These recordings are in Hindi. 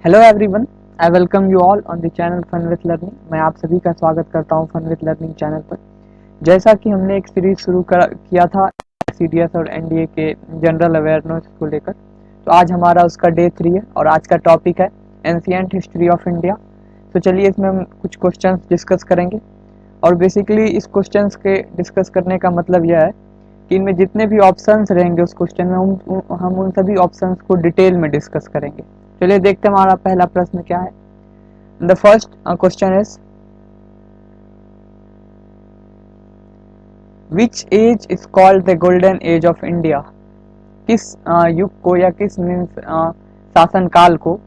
Hello everyone, I welcome you all on the channel fun with learning. मैं आप सभी का स्वागत करता हूं फन विथ लर्निंग चैनल पर। जैसा कि हमने एक सीरीज किया था सीडीएस और एनडीए के जनरल अवेयरनेस को लेकर, तो आज हमारा उसका डे 3 है और आज का टॉपिक है एंशिएंट हिस्ट्री ऑफ इंडिया। तो चलिए इसमें हम कुछ क्वेश्चंस डिस्कस करेंगे और बेसिकली इस क्वेश्चंस के डिस्कस करने का मतलब यह है कि इनमें जितने भी ऑप्शंस रहेंगे उस क्वेश्चन में हम उन सभी ऑप्शंस को डिटेल में डिस्कस करेंगे। चलिए देखते हैं हमारा पहला प्रश्न क्या है। The first question is which age is called the golden age of India. किस युग को या किस मीन्स शासनकाल को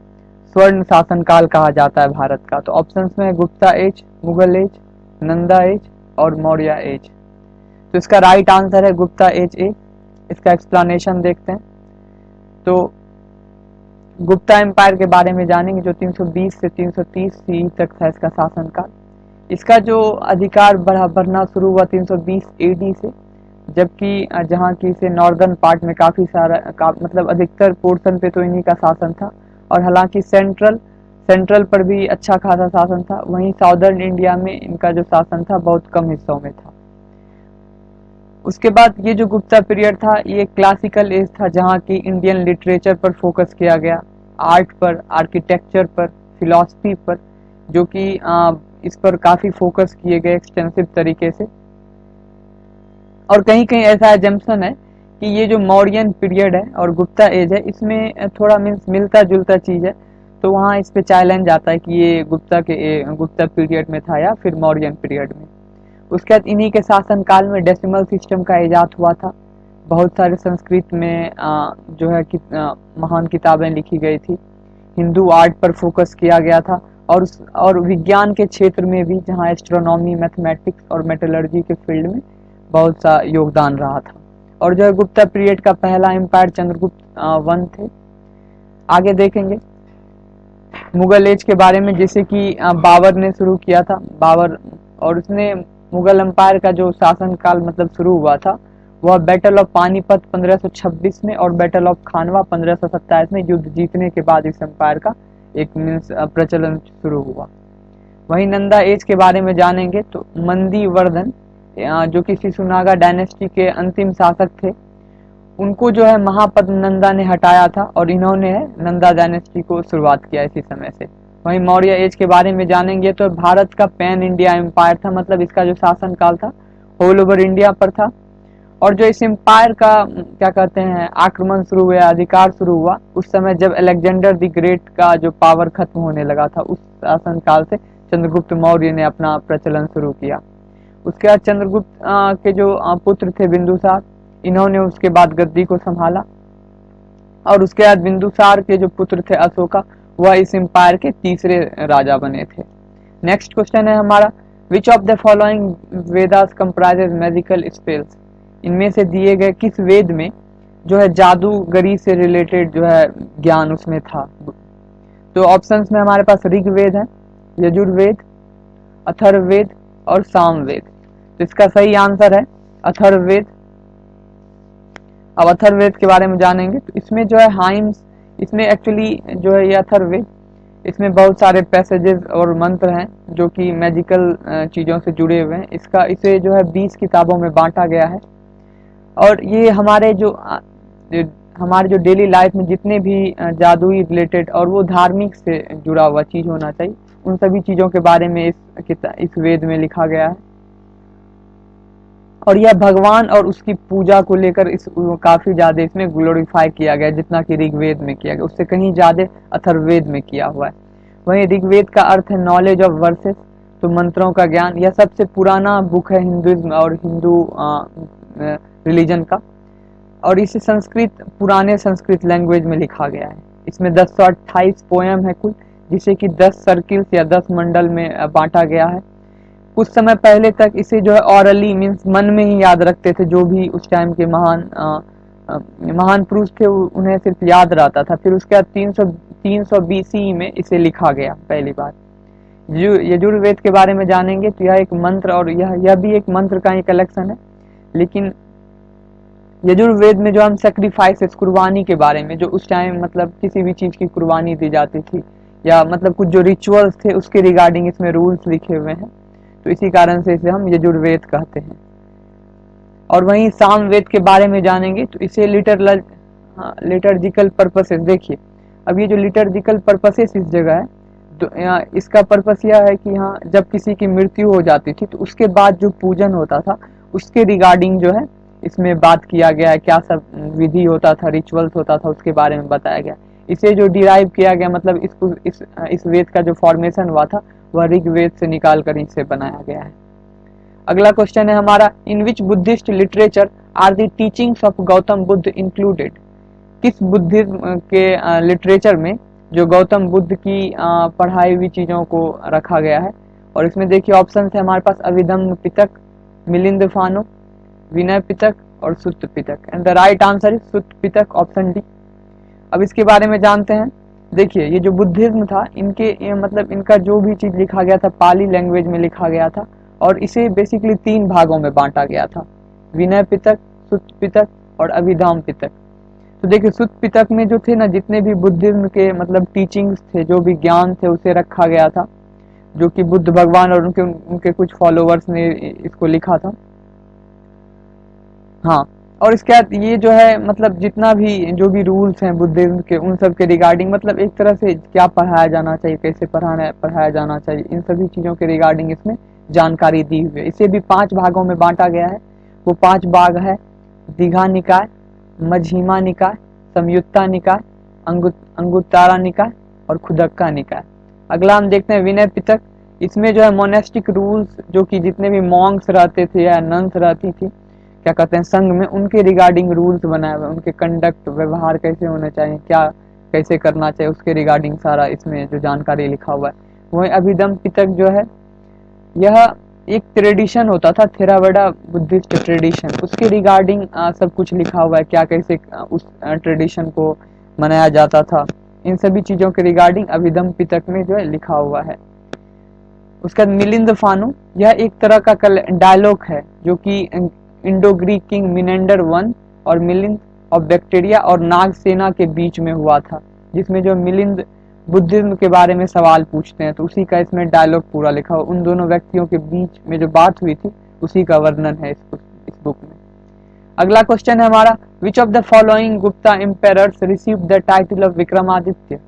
स्वर्ण शासनकाल कहा जाता है भारत का। तो ऑप्शंस में Gupta age, Mughal age, Nanda age और मौर्य एज। तो इसका राइट आंसर है गुप्ता एज ए। इसका एक्सप्लेनेशन देखते हैं। तो गुप्ता एम्पायर के बारे में जानेंगे जो 320 से 330 सी तक था इसका शासनकाल। इसका जो अधिकार बढ़ना शुरू हुआ 320 एडी से, जबकि जहाँ की इसे नॉर्दर्न पार्ट में काफ़ी मतलब अधिकतर पोर्शन पे तो इन्हीं का शासन था। और हालांकि सेंट्रल पर भी अच्छा खासा शासन था, वहीं साउदर्न इंडिया में इनका जो शासन था बहुत कम हिस्सों में था। उसके बाद ये जो गुप्ता पीरियड था ये क्लासिकल एज था, जहाँ की इंडियन लिटरेचर पर फोकस किया गया, आर्ट पर, आर्किटेक्चर पर, फिलॉसफी पर, जो कि इस पर काफ़ी फोकस किए गए एक्सटेंसिव तरीके से। और कहीं कहीं ऐसा एजम्पशन है कि ये जो मौर्यन पीरियड है और गुप्ता एज है इसमें थोड़ा मीन्स मिलता जुलता चीज़ है। तो वहाँ इस पे चैलेंज आता है कि ये गुप्ता पीरियड में था या फिर मौर्यन पीरियड में। उसके बाद इन्हीं के शासनकाल में डेसिमल सिस्टम का इजाद हुआ था। बहुत सारे संस्कृत में जो है कि महान किताबें लिखी गई थी। हिंदू आर्ट पर फोकस किया गया था और विज्ञान के क्षेत्र में भी, जहाँ एस्ट्रोनॉमी, मैथमेटिक्स और मेटलर्जी के फील्ड में बहुत सा योगदान रहा था। और जो है गुप्ता पीरियड का पहला एम्पायर चंद्रगुप्त वन थे। आगे देखेंगे मुगल एज के बारे में, जैसे कि बाबर ने शुरू किया था। बाबर और उसने मुगल एम्पायर का जो शासनकाल मतलब शुरू हुआ था वह बैटल ऑफ पानीपत 1526 में और बैटल ऑफ खानवा 1527 में युद्ध जीतने के बाद इस एम्पायर का एक मीन्स प्रचलन शुरू हुआ। वहीं नंदा एज के बारे में जानेंगे तो मंदी वर्धन जो कि शिशुनागा डायनेस्टी के अंतिम शासक थे, उनको जो है महापद नंदा ने हटाया था और इन्होंने नंदा डायनेस्टी को शुरुआत किया इसी समय से। वहीं मौर्य एज के बारे में जानेंगे तो भारत का पैन इंडिया एम्पायर था, मतलब इसका जो शासन काल था ऑल ओवर इंडिया पर था। और जो इस एम्पायर का क्या कहते हैं आक्रमण शुरू हुआ, अधिकार शुरू हुआ उस समय जब अलेक्जेंडर द ग्रेट का जो पावर खत्म होने लगा था, उस शासन काल से चंद्रगुप्त मौर्य ने अपना प्रचलन शुरू किया। उसके बाद चंद्रगुप्त के जो पुत्र थे बिंदुसार, इन्होंने उसके बाद गद्दी को संभाला। और उसके बाद बिंदुसार के जो पुत्र थे अशोका, वह इस एम्पायर के तीसरे राजा बने थे। नेक्स्ट क्वेश्चन है हमारा, which of the following Vedas comprises magical spells. इनमें से दिए गए किस वेद में जो है जादूगरी से रिलेटेड जो है ज्ञान उसमें था। तो ऑप्शंस में हमारे पास ऋग्वेद है, यजुर्वेद, अथर्ववेद और सामवेद। तो इसका सही आंसर है अथर्ववेद। अब अथर्ववेद के बारे में जानेंगे तो इसमें जो है हाइम्स, इसमें एक्चुअली जो है ये अथर्ववेद, इसमें बहुत सारे पैसेजेस और मंत्र हैं जो कि मैजिकल चीज़ों से जुड़े हुए हैं। इसे जो है 20 किताबों में बांटा गया है। और ये हमारे जो डेली लाइफ में जितने भी जादुई रिलेटेड और वो धार्मिक से जुड़ा हुआ चीज़ होना चाहिए, उन सभी चीज़ों के बारे में इस वेद में लिखा गया है। और यह भगवान और उसकी पूजा को लेकर इस काफी ज्यादा इसमें ग्लोरीफाई किया गया, जितना कि ऋग्वेद में किया गया उससे कहीं ज्यादा अथर्ववेद में किया हुआ है। वहीं ऋग्वेद का अर्थ है नॉलेज ऑफ वर्सेस, तो मंत्रों का ज्ञान। यह सबसे पुराना बुक है हिंदुइज्म और हिंदू रिलीजन का। और इसे पुराने संस्कृत लैंग्वेज में लिखा गया है। इसमें 1028 पोयम है कुल, जिसे कि 10 सर्किल्स या 10 मंडल में बांटा गया है। कुछ समय पहले तक इसे जो है ऑरली मीन्स मन में ही याद रखते थे, जो भी उस टाइम के महान पुरुष थे उन्हें सिर्फ याद रहता था। फिर उसके बाद 300 बीसी में इसे लिखा गया पहली बार। यजुर्वेद के बारे में जानेंगे तो यह एक मंत्र और यह भी एक मंत्र का ही कलेक्शन है, लेकिन यजुर्वेद में जो हम सेक्रीफाइसेस कुर्बानी के बारे में, जो उस टाइम मतलब किसी भी चीज की कुर्बानी दी जाती थी, या मतलब कुछ जो रिचुअल्स थे उसके रिगार्डिंग इसमें रूल्स लिखे हुए हैं, तो इसी कारण से इसे हम यजुर्वेद कहते हैं। और वहीं सामवेद के बारे में जानेंगे तो इसे लिटर्जिकल पर्पसेस, देखिए अब ये जो लिटर्जिकल पर्पसेस इस जगह है, तो इसका पर्पस यह है कि यहाँ जब किसी की मृत्यु हो जाती थी तो उसके बाद जो पूजन होता था उसके रिगार्डिंग जो है इसमें बात किया गया है, क्या सब विधि होता था, रिचुअल्स होता था, उसके बारे में बताया गया। इसे जो डिराइव किया गया, मतलब इस वेद का जो फॉर्मेशन हुआ था वह ऋग्वेद से निकाल कर इसे बनाया गया है। अगला क्वेश्चन है हमारा, in which Buddhist literature are the teachings of Gautam Buddha included? किस बुद्धिज्म के लिटरेचर में जो गौतम बुद्ध की पढ़ाई हुई चीजों को रखा गया है? और इसमें देखिए ऑप्शन है हमारे पास, अभिधम्म पिटक, मिलिंद फानो, विनय पिटक और Sutta Pitaka. And the right answer is Sutta Pitaka, option D. अब इसके बारे में जानते हैं। देखिए ये जो बुद्धिज्म था, ये मतलब इनका जो भी चीज लिखा गया था पाली लैंग्वेज में लिखा गया था, और इसे बेसिकली 3 भागों में बांटा गया था, विनय पिटक, सुत्त पिटक और अभिधाम पिटक। तो देखिए सुत्त पिटक में जो थे ना, जितने भी बुद्धिज्म के मतलब टीचिंग्स थे, जो भी ज्ञान थे उसे रखा गया था, जो कि बुद्ध भगवान और उनके कुछ फॉलोवर्स ने इसको लिखा था। हाँ, और इसके बाद ये जो है मतलब जितना भी जो भी रूल्स हैं बुद्धिज्म के, उन सब के रिगार्डिंग, मतलब एक तरह से क्या पढ़ाया जाना चाहिए, कैसे पढ़ाया जाना चाहिए, इन सभी चीज़ों के रिगार्डिंग इसमें जानकारी दी हुई है। इसे भी 5 भागों में बांटा गया है। वो 5 भाग है, दीघा निकाय, मझिमा निकाय, संयुत्ता निकाय, अंगुत्तारा निकाय और खुदक्का निकाय। अगला हम देखते हैं विनय पिटक। इसमें जो है मोनेस्टिक रूल्स, जो कि जितने भी मॉन्क्स रहते थे या नन्स रहती थी, क्या कहते हैं, संघ में, उनके रिगार्डिंग रूल्स बनाए हुए, उनके कंडक्ट, व्यवहार कैसे होने चाहिए, क्या कैसे करना चाहिए, उसके रिगार्डिंग सारा इसमें जो जानकारी लिखा हुआ है। वही अभिधम पिटक जो है, यह एक ट्रेडिशन होता था, थेरावाडा बुद्धिस्ट ट्रेडिशन, उसके रिगार्डिंग सब कुछ लिखा हुआ है, क्या कैसे उस ट्रेडिशन को मनाया जाता था, इन सभी चीजों के रिगार्डिंग अभिधम पिटक में जो है लिखा हुआ है। उसके बाद मिलिंद फानु, यह एक तरह का डायलॉग है जो कि Indo Greek king Menander one और मिलिंद ऑफ बैक्टीरिया और नागसेना के बीच में हुआ था, जिसमें जो मिलिंद बुद्धिज्म के बारे में सवाल पूछते हैं, तो उसी का इसमें डायलॉग पूरा लिखा हुआ, उन दोनों व्यक्तियों के बीच में जो बात हुई थी उसी का वर्णन है इस बुक में। अगला क्वेश्चन है हमारा, which of the following Gupta emperors receive the title of Vikramaditya?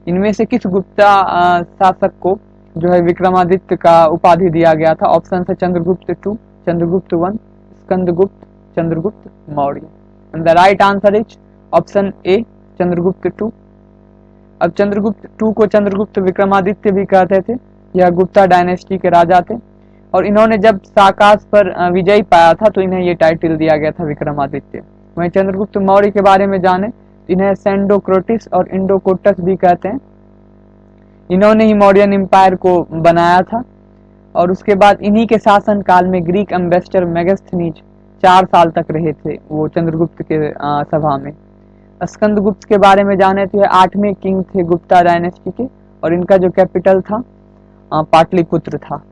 इनमें से किस गुप्ता शासक को जो है विक्रमादित्य का उपाधि दिया गया था? ऑप्शन है Chandragupta 2, Chandragupta 1, Skandagupta, Chandragupta Maurya. And the right answer is option A, Chandragupta 2। अब चंद्रगुप्त 2 को चंद्रगुप्त विक्रमादित्य भी कहते थे। यह गुप्ता डायनेस्टी के राजा थे, और इन्होंने जब साकाश पर विजय पाया था तो इन्हें ये टाइटल दिया गया था विक्रमादित्य। वहीं चंद्रगुप्त मौर्य के बारे में जाने, इन्हें सेंडोक्रोटिस और इंडोकोटस भी कहते हैं। इन्होंने ही मौर्यन एम्पायर को बनाया था, और उसके बाद इन्हीं के शासन काल में ग्रीक एम्बेसडर मेगास्थनीज 4 साल तक रहे थे वो चंद्रगुप्त के सभा में। स्कंदगुप्त के बारे में जाने तो ये 8वें किंग थे गुप्ता डायनेस्टी के, और इनका जो कैपिटल था पाटलिपुत्र था।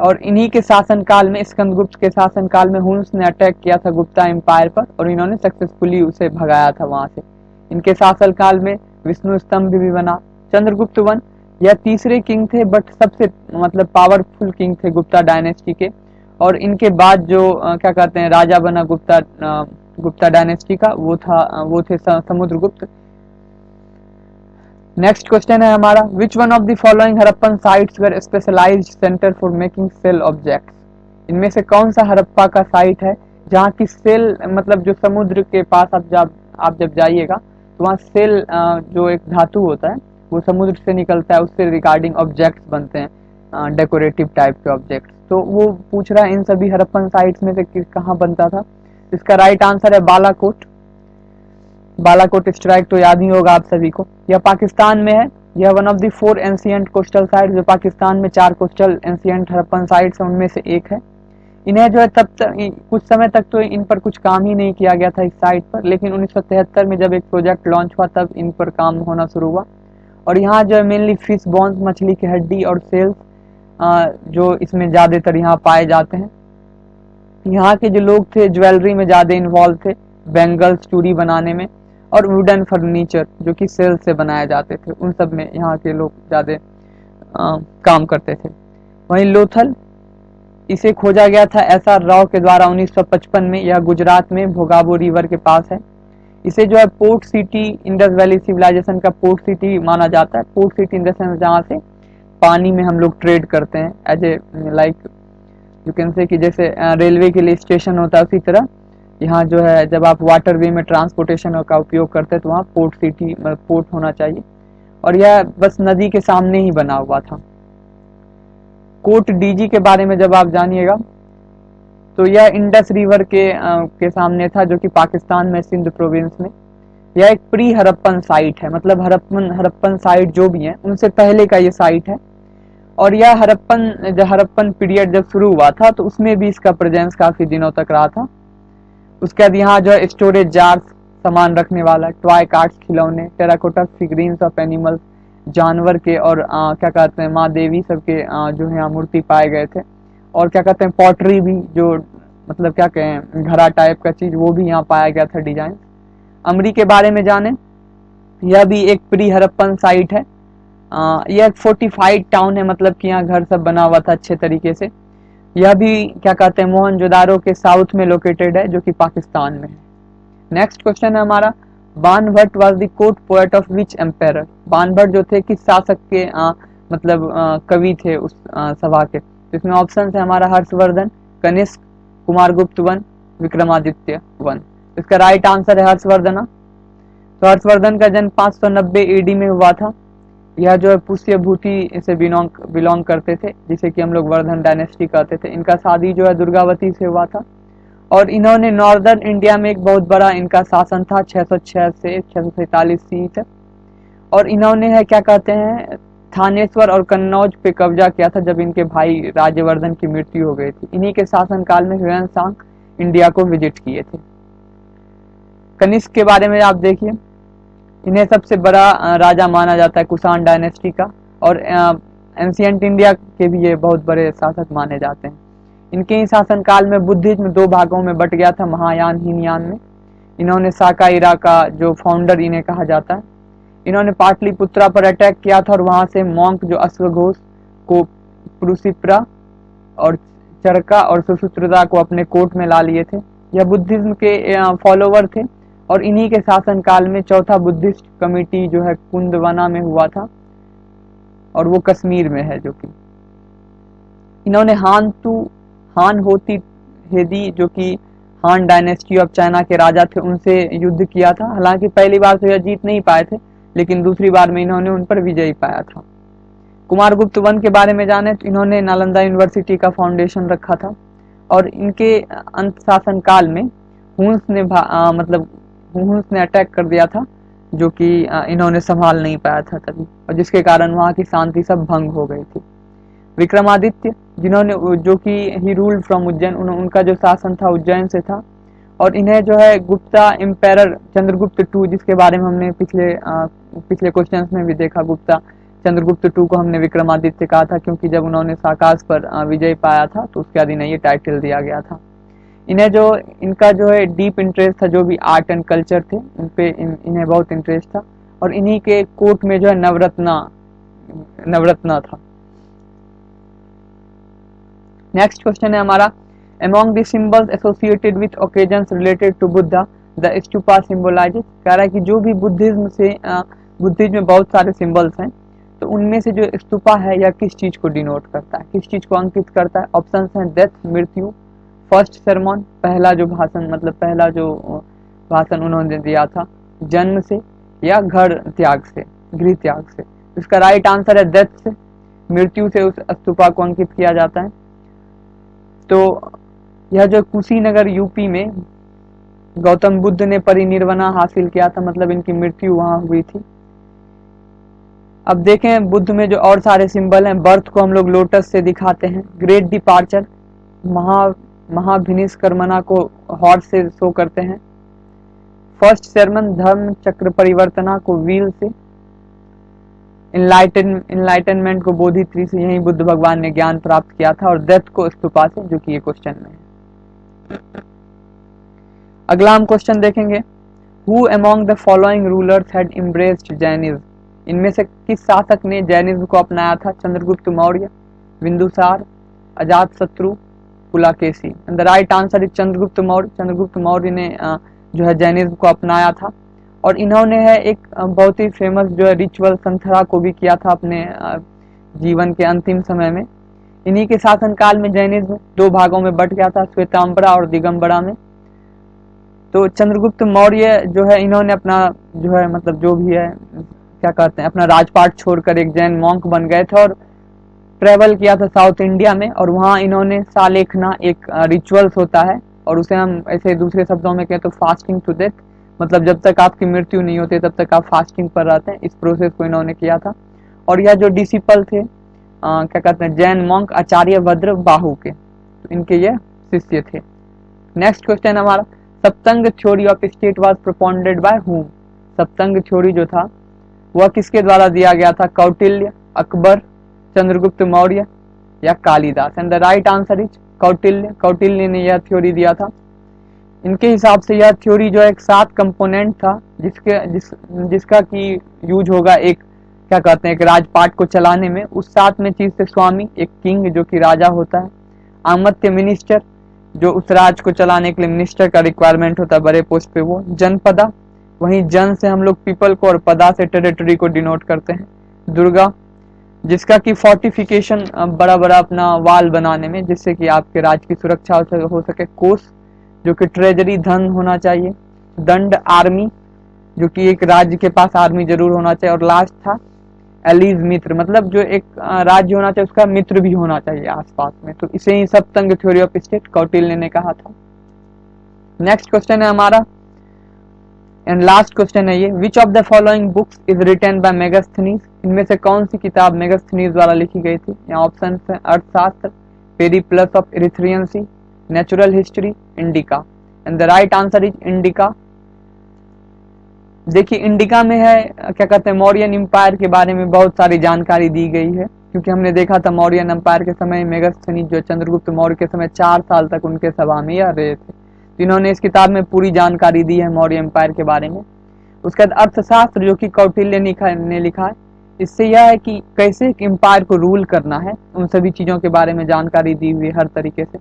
और इन्हीं के शासनकाल में, स्कंदगुप्त के शासनकाल में हुन्स ने अटैक किया था गुप्ता एम्पायर पर, और इन्होंने सक्सेसफुली उसे भगाया था वहां से। इनके शासनकाल में विष्णु स्तंभ भी बना। चंद्रगुप्त 1 यह 3रे किंग थे, बट सबसे मतलब पावरफुल किंग थे गुप्ता डायनेस्टी के। और इनके बाद जो क्या कहते हैं राजा बना गुप्ता डायनेस्टी का, वो थे समुद्रगुप्त। नेक्स्ट क्वेश्चन है हमारा, which one of the following Harappan sites were specialized center for making shell objects? इनमें से कौन सा हड़प्पा का साइट है जहाँ की सेल, मतलब जो समुद्र के पास आप जब जाइएगा तो वहाँ सेल जो एक धातु होता है वो समुद्र से निकलता है, उससे रिगार्डिंग ऑब्जेक्ट्स बनते हैं, डेकोरेटिव टाइप के ऑब्जेक्ट्स। तो वो पूछ रहा है इन सभी हड़प्पन साइट्स में से कहाँ बनता था। इसका राइट आंसर है बालाकोट। बालाकोट स्ट्राइक तो याद ही होगा आप सभी को, यह पाकिस्तान में है। यह one of the 4 ancient coastal site, जो पाकिस्तान में 4 कोस्टल एंशिएंट हड़प्पन साइट्स हैं उनमें से एक है। इन्हें जो है तब तक कुछ समय तक तो इन पर कुछ काम ही नहीं किया गया था इस साइट पर, लेकिन 1973 में जब एक प्रोजेक्ट लॉन्च हुआ तब इन पर काम होना शुरू हुआ। और यहाँ जो है मेनली फिश बोन्स, मछली की हड्डी और सेल्स जो इसमें ज़्यादातर यहाँ पाए जाते हैं। यहाँ के जो लोग थे ज्वेलरी में ज़्यादा इन्वॉल्व थे, बैंगल्स चूड़ी बनाने में, और वुडन फर्नीचर जो कि सेल से बनाए जाते थे, उन सब में यहाँ के लोग ज़्यादा काम करते थे। वहीं लोथल, इसे खोजा गया था SR राव के द्वारा 1955 में। यह गुजरात में भोगाबो रिवर के पास है। इसे जो है port city, Indus valley civilization का पोर्ट सिटी माना जाता है। Port city in the sense जहाँ से पानी में हम लोग ट्रेड करते हैं, as a like you can say कि जैसे रेलवे के लिए स्टेशन होता है, उसी तरह यहाँ जो है जब आप वाटर वे में ट्रांसपोर्टेशन का उपयोग करते हैं तो वहाँ पोर्ट सिटी मतलब पोर्ट होना चाहिए, और यह बस नदी के सामने ही बना हुआ था। कोट डीजी के बारे में जब आप जानिएगा तो यह इंडस रिवर के सामने था, जो कि पाकिस्तान में सिंध प्रोविंस में। यह एक प्री हड़प्पन साइट है, मतलब हड़प्पन साइट जो भी है उनसे पहले का ये साइट है। और यह हड़प्पन पीरियड जब शुरू हुआ था तो उसमें भी इसका प्रेजेंस काफी दिनों तक रहा था। उसके बाद यहाँ जो है स्टोरेज जार्स, सामान रखने वाला, टॉय कार्ड्स खिलौने, टेराकोटा फिगरीन्स ऑफ एनिमल्स, जानवर के और क्या कहते हैं माँ देवी सबके जो है यहाँ मूर्ति पाए गए थे। और क्या कहते हैं पॉटरी भी, जो मतलब क्या कहें घड़ा टाइप का चीज, वो भी यहाँ पाया गया था डिजाइन। अमरी के बारे में जाने, यह भी एक प्री हड़प्पन साइट है। यह एक फोर्टिफाइड टाउन है, मतलब कि यहाँ घर सब बना हुआ था अच्छे तरीके से। यह भी क्या कहते हैं मोहनजोदारो के साउथ में लोकेटेड है, जो कि पाकिस्तान में है। नेक्स्ट क्वेश्चन है हमारा, Banabhatta was the court poet of which empire. Banabhatta जो थे किस शासक के मतलब कवि थे उस सभा के। इसमें ऑप्शन है हमारा हर्षवर्धन, कनिष्क, कुमारगुप्त वन, विक्रमादित्य वन। इसका राइट आंसर है हर्षवर्धन। तो हर्षवर्धन का जन्म 590 AD में हुआ था। यह जो है पुष्यभूति से बिलोंग करते थे, जिसे कि हम लोग वर्धन डायनेस्टी कहते थे। इनका शादी जो है दुर्गावती से हुआ था। और इन्होंने नॉर्दर्न इंडिया में एक बहुत बड़ा इनका शासन था, 606 से 647 सी तक। और इन्होंने है क्या कहते हैं थानेश्वर और कन्नौज पे कब्जा किया था, जब इनके भाई राज्यवर्धन की मृत्यु हो गई थी। इन्हीं के शासन काल में ह्यूएन सांग इंडिया को विजिट किए थे। कनिष्क के बारे में आप देखिए, इन्हें सबसे बड़ा राजा माना जाता है कुषाण डायनेस्टी का, और एंशियंट इंडिया के भी ये बहुत बड़े शासक माने जाते हैं। इनके ही शासन काल में बुद्धिज्म दो भागों में बट गया था, महायान हीनयान में। इन्होंने साकाइरा का जो फाउंडर इन्हें कहा जाता है। इन्होंने पाटलिपुत्रा पर अटैक किया था, और वहां से मॉन्क जो अश्वघोष को, प्रुसिप्रा और चरका और सुसूत्रता को अपने कोर्ट में ला लिए थे। यह बुद्धिज्म के फॉलोवर थे, और इन्हीं के शासन काल में चौथा बुद्धिस्ट कमिटी जो है कुंदवना में हुआ था, और वो कश्मीर में है। जो कि इन्होंने हान होती हेदी जो कि हान डायनेस्टी ऑफ चाइना के राजा थे, उनसे युद्ध किया था। हालांकि पहली बार तो यह जीत नहीं पाए थे, लेकिन दूसरी बार में इन्होंने उन पर विजय पाया था। कुमारगुप्त वन के बारे में जाने तो इन्होंने नालंदा यूनिवर्सिटी का फाउंडेशन रखा था, और इनके अंत शासन काल में मतलब हुंस ने अटैक कर दिया था, जो कि इन्होंने संभाल नहीं पाया था तभी, और जिसके कारण वहाँ की शांति सब भंग हो गई थी। विक्रमादित्य, जिन्होंने जो कि ही रूल्ड फ्रॉम उज्जैन, उनका जो शासन था उज्जैन से था। और इन्हें जो है गुप्ता एम्पायर चंद्रगुप्त टू, जिसके बारे में हमने पिछले क्वेश्चंस में भी देखा, गुप्ता चंद्रगुप्त टू को हमने विक्रमादित्य कहा था, क्योंकि जब उन्होंने साकाश पर विजय पाया था तो उसके बाद इन्हें ये टाइटल दिया गया था। इनका जो है डीप इंटरेस्ट था, जो भी आर्ट एंड कल्चर थे इन्हें बहुत इंटरेस्ट था, और इन्हीं के कोर्ट में जो है नवरत्ना था। नेक्स्ट क्वेश्चन है हमारा, among the symbols associated with occasions related to Buddha the stupa symbolizes. कह रहा है कि जो भी बुद्धिज्म में बहुत सारे सिंबल्स हैं, तो उनमें से जो स्तूपा है यह किस चीज को डिनोट करता है, किस चीज को अंकित करता है। ऑप्शन हैं डेथ, मृत्यु, फर्स्ट सरमन, पहला जो भाषण, मतलब पहला जो भाषण उन्होंने दिया था, जन्म से, या घर त्याग से, गृह त्याग से। इसका राइट आंसर है डेथ से, मृत्यु से उस स्तूपा को अंकित किया जाता है। तो यह जो कुशीनगर यूपी में गौतम बुद्ध ने परिनिर्वाणा हासिल किया था, मतलब इनकी मृत्यु वहां हुई थी। अब देखें बुद्ध में जो और सारे सिंबल हैं, बर्थ को हम लोग लोटस से दिखाते हैं, ग्रेट डिपार्चर महाभिनिष्क्रमणा को हॉर्स से शो करते हैं, फर्स्ट सरमन धर्म चक्र परिवर्तना को व्हील से, इनलाइटनमेंट को बोधि ट्री से, यही बुद्ध भगवान ने ज्ञान प्राप्त किया था, और डेथ को स्तूपा से, जो कि ये क्वेश्चन में है। अगला हम क्वेश्चन देखेंगे, who among the following rulers had embraced Jainism, इनमें से किस शासक ने जैनिज्म को अपनाया था? Chandragupta Maurya, Bindusara, Ajatashatru, Pulakeshi. And the right answer is Chandragupta Maurya. Chandragupta Maurya ने जो है जैनिज्म को अपनाया था, और इन्होंने है एक बहुत ही फेमस जो है रिचुअल संथरा को भी किया था अपने जीवन के अंतिम समय में। इन्हीं के शासनकाल में जैनिज्म दो भागों में बट गया था, श्वेतांबरा और दिगंबरा में। तो चंद्रगुप्त मौर्य जो है इन्होंने अपना जो है मतलब जो भी है क्या कहते हैं अपना राजपाट छोड़कर एक जैन मॉन्क बन गए थे और ट्रेवल किया था साउथ इंडिया में, और वहाँ इन्होंने सालेखना एक रिचुअल्स होता है, और उसे हम ऐसे दूसरे शब्दों में कहें तो फास्टिंग टू डेथ, मतलब जब तक आपकी मृत्यु नहीं होती तब तक आप फास्टिंग पर रहते हैं, इस प्रोसेस को इन्होंने किया था। और यह जो डिसिपल थे क्या कहते हैं जैन मॉन्क आचार्य भद्र बाहु के, तो इनके ये शिष्य थे। नेक्स्ट क्वेश्चन हमारा, Saptanga theory of state was propounded by whom, Saptanga theory जो था वह किसके द्वारा दिया गया था? कौटिल्य, अकबर, चंद्रगुप्त मौर्य या Kalidas. And the right answer is Kautilya. Kautilya ने यह थ्योरी दिया था। इनके हिसाब से यह थ्योरी जो एक 7 कंपोनेंट था जिसका की यूज होगा एक क्या कहते हैं एक राजपाट को चलाने में। उस 7 में चीज से स्वामी, एक किंग जो कि राजा होता है, आमत्य मिनिस्टर जो उस राज को चलाने के लिए मिनिस्टर का रिक्वायरमेंट होता है बड़े पोस्ट पे वो, जनपदा, वहीं जन से हम लोग पीपल को और पदा से टेरिटरी को डिनोट करते हैं, दुर्गा जिसका कि फोर्टिफिकेशन बड़ा बड़ा अपना वाल बनाने में जिससे कि आपके राज्य की सुरक्षा हो सके, कोष जो कि ट्रेजरी धन होना चाहिए, दंड आर्मी जो कि एक राज्य के पास आर्मी जरूर होना चाहिए, और लास्ट था एलीज मित्र, मतलब जो एक राज्य होना चाहिए उसका मित्र भी होना चाहिए आसपास में। तो इसे ही सप्तंग थ्योरी ऑफ स्टेट कौटिल्य ने कहा था। नेक्स्ट क्वेश्चन है हमारा एंड लास्ट क्वेश्चन है ये, which of the following books is written by Megasthenes, इनमें से कौन सी किताब मेगास्थनीज द्वारा लिखी गई थी? यहाँ ऑप्शन है Arthashastra, Periplus of Erythraean Sea, natural history, Indica. And the right answer is Indica. देखिए इंडिका में है क्या कहते हैं मौर्यन एम्पायर के बारे में बहुत सारी जानकारी दी गई है, क्योंकि हमने देखा था मौर्यन एम्पायर के समय मेगास्थनीज जो चंद्रगुप्त मौर्य के समय 4 साल तक उनके सभा में यह रहे थे, तो इन्होंने इस किताब में पूरी जानकारी दी है मौर्य एम्पायर के बारे में। उसके बाद अर्थशास्त्र जो कि कौटिल्य ने लिखा है, इससे यह है कि कैसे एक एम्पायर को रूल करना है उन सभी चीजों के बारे में जानकारी दी हुई है हर तरीके से।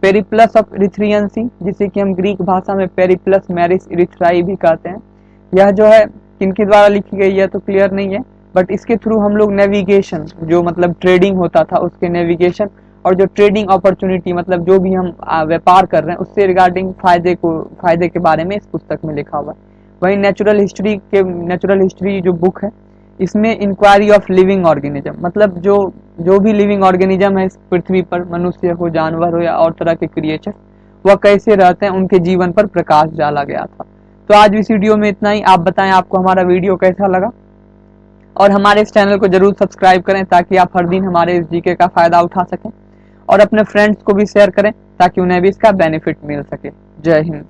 पेरिप्लस ऑफ इरिथ्रियन सी जिसे कि हम ग्रीक भाषा में पेरिप्लस मैरिस इरिथ्राई भी कहते हैं, यह जो है किनके द्वारा लिखी गई है तो क्लियर नहीं है, बट इसके थ्रू हम लोग नेविगेशन जो मतलब ट्रेडिंग होता था उसके नेविगेशन और जो ट्रेडिंग अपॉर्चुनिटी मतलब जो भी हम व्यापार कर रहे हैं उससे रिगार्डिंग फायदे के बारे में इस पुस्तक में लिखा हुआ है। वहीं नेचुरल हिस्ट्री जो बुक है इसमें इंक्वायरी ऑफ लिविंग ऑर्गेनिज्म, मतलब जो भी लिविंग ऑर्गेनिज्म है इस पृथ्वी पर, मनुष्य हो, जानवर हो या और तरह के क्रिएचर, वह कैसे रहते हैं उनके जीवन पर प्रकाश डाला गया था। तो आज इस वीडियो में इतना ही। आप बताएं आपको हमारा वीडियो कैसा लगा, और हमारे इस चैनल को जरूर सब्सक्राइब करें ताकि आप हर दिन हमारे इस जीके का फायदा उठा सकें, और अपने फ्रेंड्स को भी शेयर करें ताकि उन्हें भी इसका बेनिफिट मिल सके। जय हिंद।